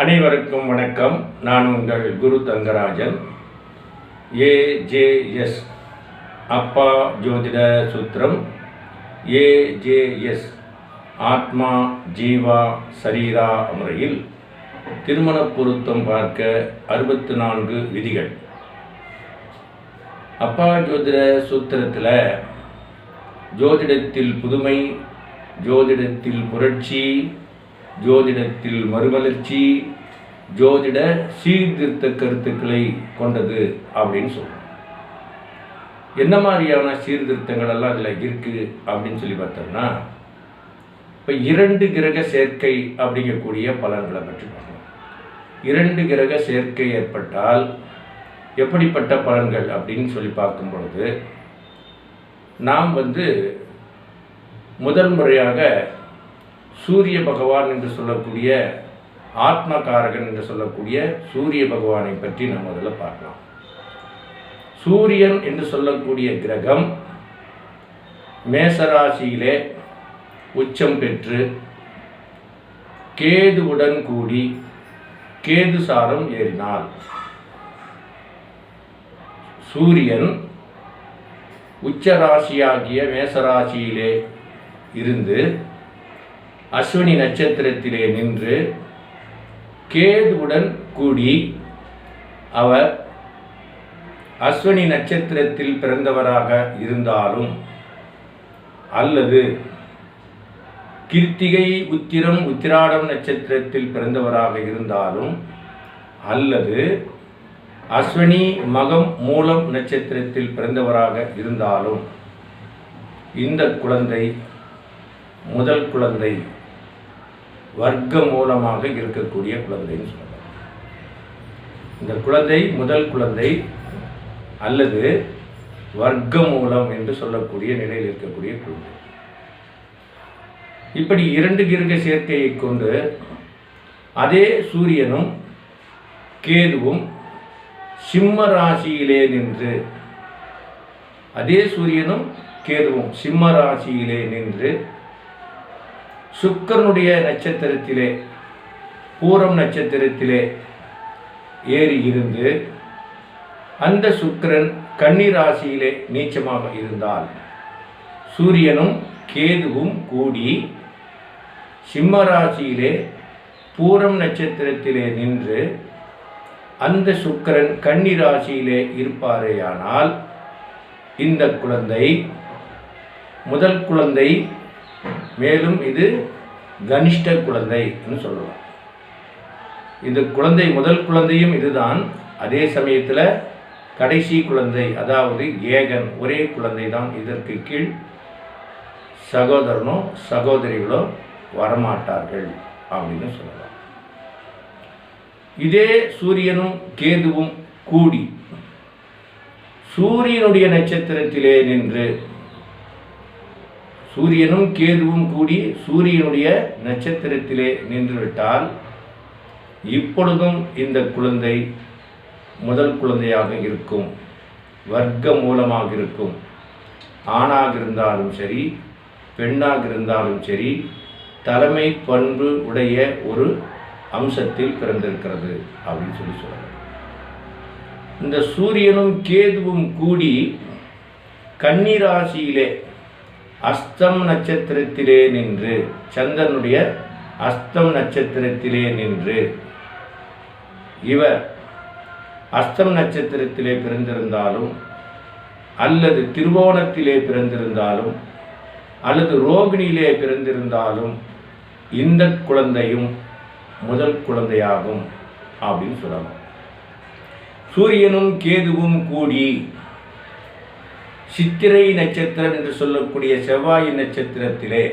அனைவருக்கும் வணக்கம். நான் உங்கள் குரு தங்கராஜன். ஏஜேஎஸ் அப்பா ஜோதிட சூத்திரம், ஏஜேஎஸ் ஆத்மா ஜீவா சரீரா முறையில் திருமண பொருத்தம் பார்க்க 64 விதிகள். அப்பா ஜோதிட சூத்திரத்தில் ஜோதிடத்தில் புதுமை, ஜோதிடத்தில் புரட்சி, ஜோதிடத்தில் மறுமலர்ச்சி, ஜோதிட சீர்திருத்த கருத்துக்களை கொண்டது அப்படின்னு சொல்கிறோம். என்ன மாதிரியான சீர்திருத்தங்கள் எல்லாம் அதில் இருக்குது அப்படின்னு சொல்லி பார்த்தோம்னா, இப்போ 2 கிரக சேர்க்கை அப்படிங்கக்கூடிய பலன்களை பற்றி பார்க்கணும். 2 கிரக சேர்க்கை ஏற்பட்டால் எப்படிப்பட்ட பலன்கள் அப்படின்னு சொல்லி பார்க்கும் பொழுது, நாம் முதல் முறையாக சூரிய பகவான் என்று சொல்லக்கூடிய ஆத்மகாரகன் என்று சொல்லக்கூடிய சூரிய பகவானை பற்றி நம்ம முதல்ல பார்க்கலாம். சூரியன் என்று சொல்லக்கூடிய கிரகம் மேசராசியிலே உச்சம் பெற்று கேதுவுடன் கூடி கேது சாரம் ஏறினார். சூரியன் உச்சராசியாகிய மேசராசியிலே இருந்து அஸ்வினி நட்சத்திரத்திலே நின்று கேதுவுடன் கூடி, அவர் அஸ்வினி நட்சத்திரத்தில் பிறந்தவராக இருந்தாலும் அல்லது கிருத்திகை உத்திரம் உத்திராடம் நட்சத்திரத்தில் பிறந்தவராக இருந்தாலும் அல்லது அஸ்வினி மகம் மூலம் நட்சத்திரத்தில் பிறந்தவராக இருந்தாலும், இந்த குழந்தை முதல் குழந்தை வர்க்க மூலமாக இருக்கக்கூடிய குழந்தைன்னு சொல்லலாம். இந்த குழந்தை முதல் குழந்தை அல்லது வர்க்க மூலம் என்று சொல்லக்கூடிய நிலையில் இருக்கக்கூடிய குழந்தை. இப்படி 2 கிரக சேர்க்கையை கொண்டு அதே சூரியனும் கேதுவும் சிம்ம ராசியிலே நின்று, அதே சூரியனும் கேதுவும் சிம்ம ராசியிலே நின்று சுக்கிரனுடைய நட்சத்திரத்திலே பூரம் நட்சத்திரத்திலே ஏறி இருந்து, அந்த சுக்கிரன் கன்னி ராசியிலே நீச்சமாக இருந்தால், சூரியனும் கேதுவும் கூடி சிம்ம ராசியிலே பூரம் நட்சத்திரத்திலே நின்று அந்த சுக்கிரன் கன்னி ராசியிலே இருப்பாரேயானால், இந்த குழந்தை முதல் குழந்தை, மேலும் இது கனிஷ்ட குழந்தை என்று சொல்லலாம். இந்த குழந்தை முதல் குழந்தையும் இதுதான். அதே சமயத்தில் கடைசி குழந்தை, அதாவது ஏகன், ஒரே குழந்தை தான். இதற்கு கீழ் சகோதரனோ சகோதரிகளோ வரமாட்டார்கள் அப்படின்னு சொல்லலாம். இதே சூரியனும் கேதுவும் கூடி சூரியனுடைய நட்சத்திரத்திலே நின்று, சூரியனும் கேதுவும் கூடி சூரியனுடைய நட்சத்திரத்திலே நின்றுவிட்டால், இப்பொழுதும் இந்த குழந்தை முதல் குழந்தையாக இருக்கும், வர்க்க மூலமாக இருக்கும். ஆணாக இருந்தாலும் சரி, பெண்ணாக இருந்தாலும் சரி, தலைமை பண்பு உடைய ஒரு அம்சத்தில் பிறந்திருக்கிறது அப்படின்னு சொல்லலாம். இந்த சூரியனும் கேதுவும் கூடி கன்னி ராசியிலே அஸ்தம் நட்சத்திரத்திலே நின்று, சந்திரனுடைய அஸ்தம் நட்சத்திரத்திலே நின்று, இவர் அஸ்தம் நட்சத்திரத்திலே பிறந்திருந்தாலும் அல்லது திருவோணத்திலே பிறந்திருந்தாலும் அல்லது ரோகிணியிலே பிறந்திருந்தாலும், இந்த குழந்தையும் முதல் குழந்தையாகும் அப்படின்னு சொல்லலாம். சூரியனும் கேதுவும் கூடி சித்திரை நட்சத்திரம் என்று சொல்லக்கூடிய செவ்வாய் நட்சத்திரத்திலே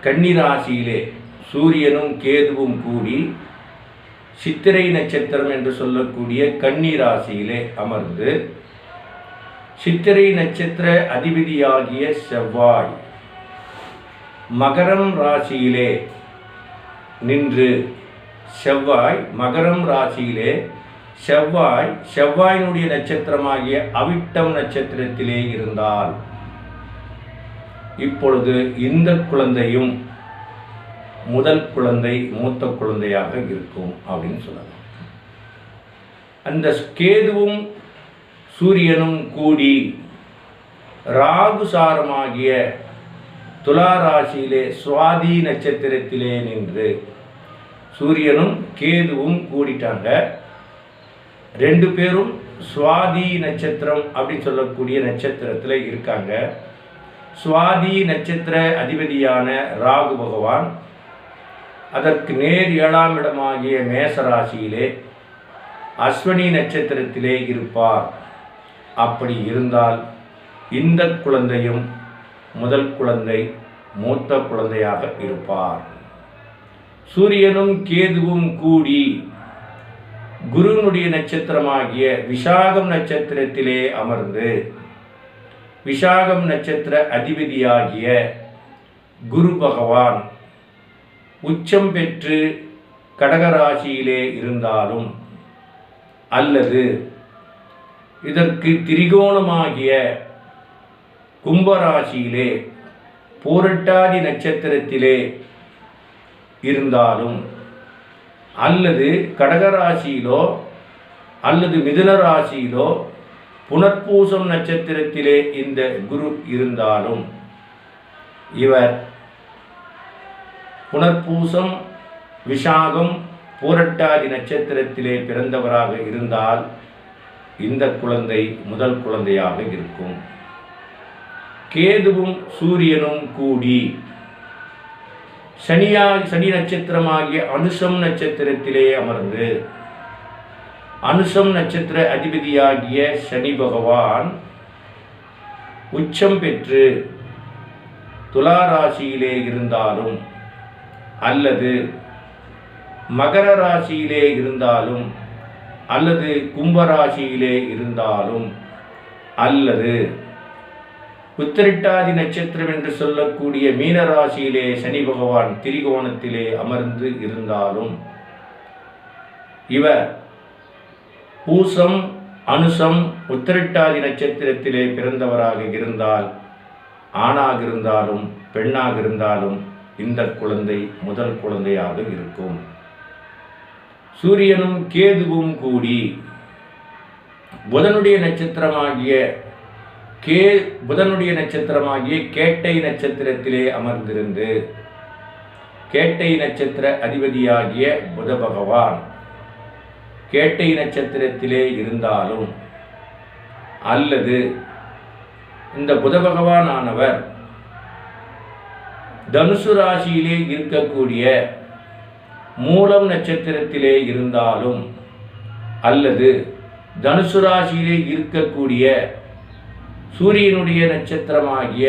கன்னி ராசியிலே சூரியனும் கேதுவும் கூடி சித்திரை நட்சத்திரம் என்று சொல்லக்கூடிய கன்னி ராசியிலே அமர்ந்து, சித்திரை நட்சத்திர அதிபதியாகிய செவ்வாய் மகரம் ராசியிலே நின்று, செவ்வாய் மகரம் ராசியிலே செவ்வாயினுடைய நட்சத்திரமாகிய அவிட்டம் நட்சத்திரத்திலே இருந்தால், இப்பொழுது இந்த குழந்தையும் முதல் குழந்தை மூத்த குழந்தையாக இருக்கும் அப்படின்னு சொல்லலாம். அந்த கேதுவும் சூரியனும் கூடி ராகு சாரமாகிய துலா ராசியிலே சுவாதி நட்சத்திரத்திலே நின்று, சூரியனும் கேதுவும் கூடிட்டாங்க. ரெண்டு பேரும் சுவாதி நட்சத்திரம் அப்படின்னு சொல்லக்கூடிய நட்சத்திரத்தில் இருக்காங்க. சுவாதி நட்சத்திர அதிபதியான ராகு பகவான் அதற்கு நேர் 7ஆம் இடமாகிய மேச ராசியிலே அஸ்வினி நட்சத்திரத்திலே இருப்பார். அப்படி இருந்தால் இந்த குழந்தையும் முதல் குழந்தை மூத்த குழந்தையாக இருப்பார். சூரியனும் கேதுவும் கூடி குருனுடைய நட்சத்திரமாகிய விசாகம் நட்சத்திரத்திலே அமர்ந்து, விசாகம் நட்சத்திர அதிபதியாகிய குரு பகவான் உச்சம் பெற்று கடகராசியிலே இருந்தாலும், அல்லது இதற்கு திரிகோணமாகிய கும்பராசியிலே பூரட்டாதி நட்சத்திரத்திலே இருந்தாலும், அல்லது கடகராசியிலோ அல்லது மிதுன ராசியிலோ புனர்பூசம் நட்சத்திரத்திலே இந்த குரு இருந்தாலும், இவர் புனர்பூசம் விஷாகம் பூரட்டாதி நட்சத்திரத்திலே பிறந்தவராக இருந்தால் இந்த குழந்தை முதல் குழந்தையாக இருக்கும். கேதுவும் சூரியனும் கூடி சனி நட்சத்திரமாகிய அனுசம் நட்சத்திரத்திலே அமர்ந்து, அனுசம் நட்சத்திர அதிபதியாகிய சனி பகவான் உச்சம் பெற்று துலா ராசியிலே இருந்தாலும், அல்லது மகர ராசியிலே இருந்தாலும், அல்லது கும்பராசியிலே இருந்தாலும், அல்லது உத்திரட்டாதி நட்சத்திரம் என்று சொல்லக்கூடிய மீனராசியிலே சனி பகவான் திரிகோணத்திலே அமர்ந்து இருந்தாலும், இவர் பூசம் அனுசம் உத்திரட்டாதி நட்சத்திரத்திலே பிறந்தவராக இருந்தால், ஆணாக இருந்தாலும் பெண்ணாக இருந்தாலும் இந்த குழந்தை முதல் குழந்தையாக இருக்கும். சூரியனும் கேதுவும் கூடி புதனுடைய நட்சத்திரமாகிய கேட்டை நட்சத்திரத்திலே அமர்ந்திருந்து, கேட்டை நட்சத்திர அதிபதியாகிய புத பகவான் கேட்டை நட்சத்திரத்திலே இருந்தாலும், அல்லது இந்த புத பகவான் ஆனவர் தனுசு ராசியிலே இருக்கக்கூடிய மூலம் நட்சத்திரத்திலே இருந்தாலும், அல்லது தனுசு ராசியிலே இருக்கக்கூடிய சூரியனுடைய நட்சத்திரமாகிய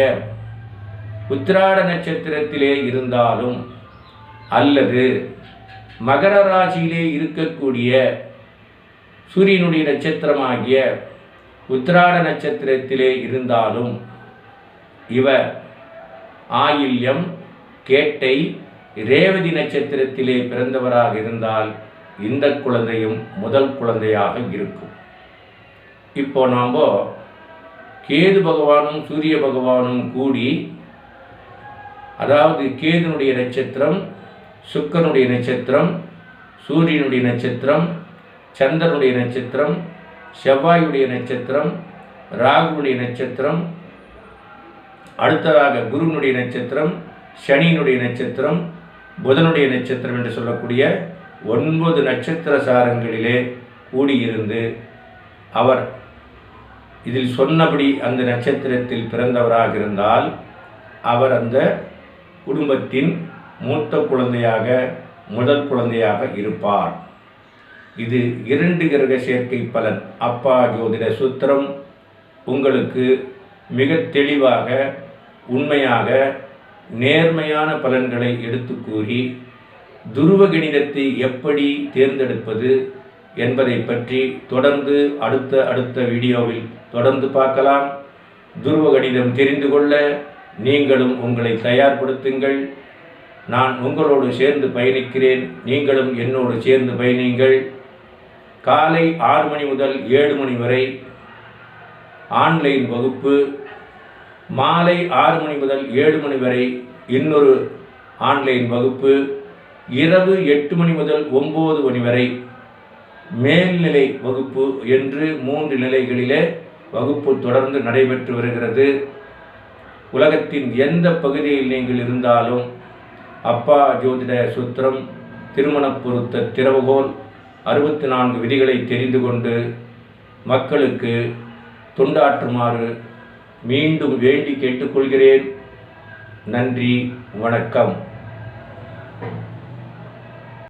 உத்திராட நட்சத்திரத்திலே இருந்தாலும், அல்லது மகர ராசியிலே இருக்கக்கூடிய சூரியனுடைய நட்சத்திரமாகிய உத்திராட நட்சத்திரத்திலே இருந்தாலும், இவர் ஆயில்யம் கேட்டை ரேவதி நட்சத்திரத்திலே பிறந்தவராக இருந்தால் இந்த குழந்தையும் முதல் குழந்தையாக இருக்கும். இப்போ நாம் கேது பகவானும் சூரிய பகவானும் கூடி, அதாவது கேதுனுடைய நட்சத்திரம், சுக்கிரனுடைய நட்சத்திரம், சூரியனுடைய நட்சத்திரம், சந்திரனுடைய நட்சத்திரம், செவ்வாயுடைய நட்சத்திரம், ராகுனுடைய நட்சத்திரம், அடுத்ததாக குருனுடைய நட்சத்திரம், சனியினுடைய நட்சத்திரம், புதனுடைய நட்சத்திரம் என்று சொல்லக்கூடிய 9 நட்சத்திர சாரங்களிலே கூடியிருந்து அவர் இதில் சொன்னபடி அந்த நட்சத்திரத்தில் பிறந்தவராக இருந்தால் அவர் அந்த குடும்பத்தின் மூத்த குழந்தையாக முதல் குழந்தையாக இருப்பார். இது 2 கிரக சேர்க்கை பலன். அப்பா ஜோதிட சூத்திரம் உங்களுக்கு மிக தெளிவாக உண்மையாக நேர்மையான பலன்களை எடுத்து கூறி துருவ கணிதத்தை எப்படி தேர்ந்தெடுப்பது என்பதை பற்றி தொடர்ந்து அடுத்த வீடியோவில் தொடர்ந்து பார்க்கலாம். துருவ கணிதம் தெரிந்து கொள்ள நீங்களும் உங்களை தயார்படுத்துங்கள். நான் உங்களோடு சேர்ந்து பயணிக்கிறேன், நீங்களும் என்னோடு சேர்ந்து பயணிங்கள். காலை 6 மணி முதல் 7 மணி வரை ஆன்லைன் வகுப்பு, மாலை 6 மணி முதல் 7 மணி வரை இன்னொரு ஆன்லைன் வகுப்பு, இரவு 8 மணி முதல் 9 மணி வரை மேல்நிலை வகுப்பு என்று 3 நிலைகளிலே வகுப்பு தொடர்ந்து நடைபெற்று வருகிறது. உலகத்தின் எந்த பகுதியில் நீங்கள் இருந்தாலும் அப்பா ஜோதிட சூத்திரம், திருமண பொருத்த திறவுகோல், 64 விதிகளை தெரிந்து கொண்டு மக்களுக்கு தொண்டாற்றுமாறு மீண்டும் வேண்டி கேட்டுக்கொள்கிறேன். நன்றி, வணக்கம்.